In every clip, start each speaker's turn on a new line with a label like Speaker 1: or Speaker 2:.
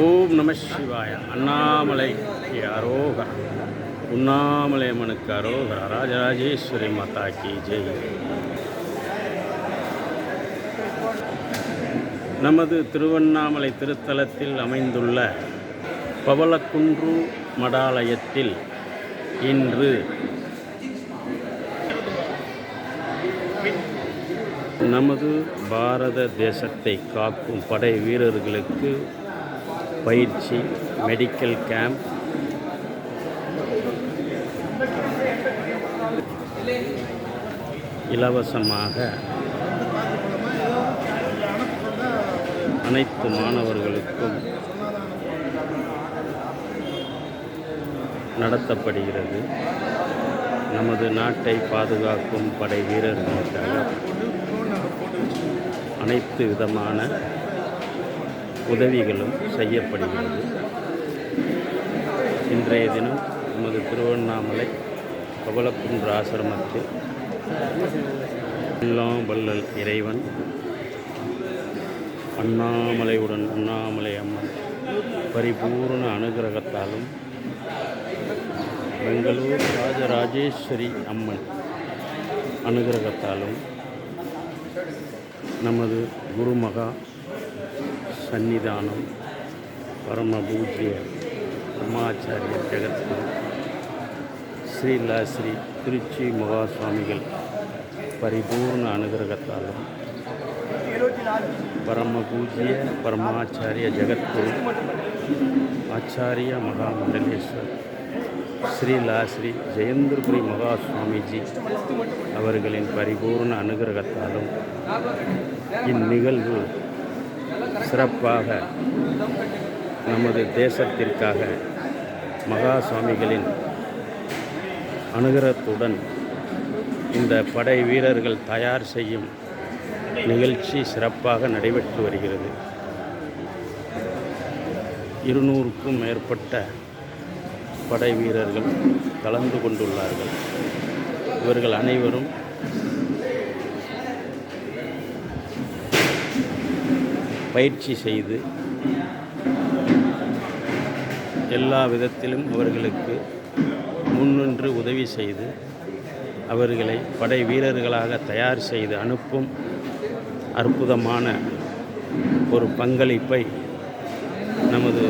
Speaker 1: ஓம் நம சிவாய. அண்ணாமலை அரோகர், உண்ணாமலை அம்மனுக்கு அரோகர், ராஜராஜேஸ்வரி மாதா கி ஜெய். நமது திருவண்ணாமலை திருத்தலத்தில் அமைந்துள்ள பவளக்குன்று மடாலயத்தில் இன்று நமது பாரத தேசத்தை காக்கும் படை வீரர்களுக்கு பயிற்சி, மெடிக்கல் கேம்ப், இலவசமாக அனைத்து மாணவர்களுக்கும் நடத்தப்படுகிறது. நமது நாட்டை பாதுகாக்கும் படை வீரர்களுக்காக அனைத்து விதமான உதவிகளும் செய்யப்படுகிறது. இன்றைய தினம் நமது திருவண்ணாமலை பவளக்குன்று ஆசிரமத்தில் எல்லாம் வல்லல் இறைவன் அண்ணாமலையுடன் உண்ணாமலை அம்மன் பரிபூர்ண அனுகிரகத்தாலும் பெங்களூர் ராஜராஜேஸ்வரி அம்மன் அனுகிரகத்தாலும் நமது குருமகா சந்நிதானம் பரமபூஜ்ய பிரம்மாச்சாரிய ஜெகத்குரு ஸ்ரீ திருச்சி மகா சுவாமிகள் பரிபூர்ண அனுகிரகத்தாலும் பரமபூஜ்ய பரமாச்சாரிய ஜெகத்குரு ஆச்சாரிய மகாமண்டலேஸ்வர் ஸ்ரீ ஜெயந்திரபுரி மகா சுவாமிஜி அவர்களின் பரிபூர்ண அனுகிரகத்தாலும் இந்நிகழ்வு சிறப்பாக நமது தேசத்திற்காக மகா சுவாமிகளின் அனுகிரகத்துடன் இந்த படை வீரர்கள் தயார் செய்யும் நிகழ்ச்சி சிறப்பாக நடைபெற்று வருகிறது. 200க்கும் மேற்பட்ட படை வீரர்கள் கலந்து கொண்டுள்ளார்கள். இவர்கள் அனைவரும் பயிற்சி செய்து எல்லா விதத்திலும் அவர்களுக்கு முன்னின்று உதவி செய்து அவர்களை படை வீரர்களாக தயார் செய்து அனுப்பும் அற்புதமான ஒரு பங்களிப்பை நமது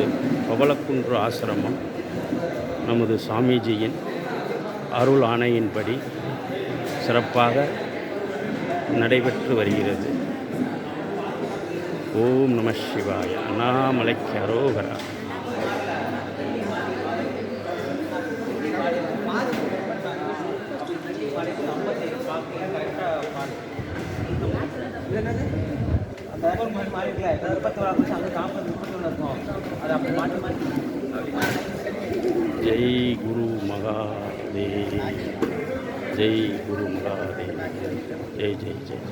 Speaker 1: பவளக்குன்று ஆசிரமம் நமது சாமிஜியின் அருள் ஆணையின்படி சிறப்பாக நடைபெற்று வருகிறது. ஓம் நம சிவாய. அண்ணாமலைக்கு அரோகரா. ஜெய் குரு மகாதேவ், ஜெய் குரு மகாதேவ், ஜெய் ஜெய் ஜெய்.